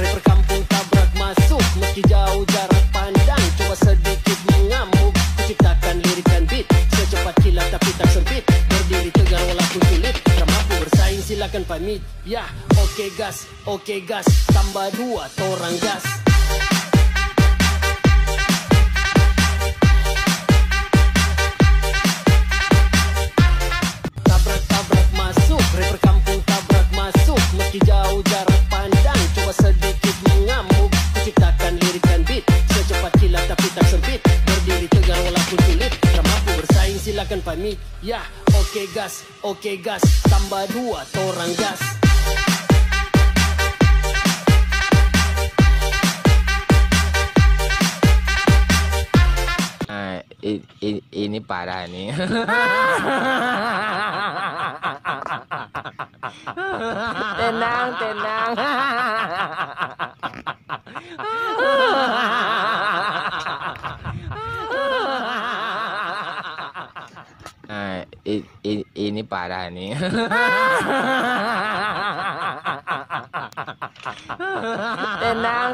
Rapper kampung tabrak masuk, meski jauh jarak pandang. Coba sedikit mengamuk, kuciptakan lirikan beat secepat kilat tapi tak sempit. Berdiri tegar walaupun sulit, tak mampu bersaing silakan pamit. Ya, oke gas, tambah 2 torang gas. Tabrak masuk, rapper kampung tabrak masuk, meski jauh jarak pandang. Coba sedikit mengamuk, kuciptakan lirikan beat secepat kilat tapi tak sempit. Berdiri tegar walaupun sulit, tak mampu bersaing silakan pamit. Ya, oke gas, tambah 2 torang gas. Ini parah nih. Tenang. Ini parah nih. Tenang.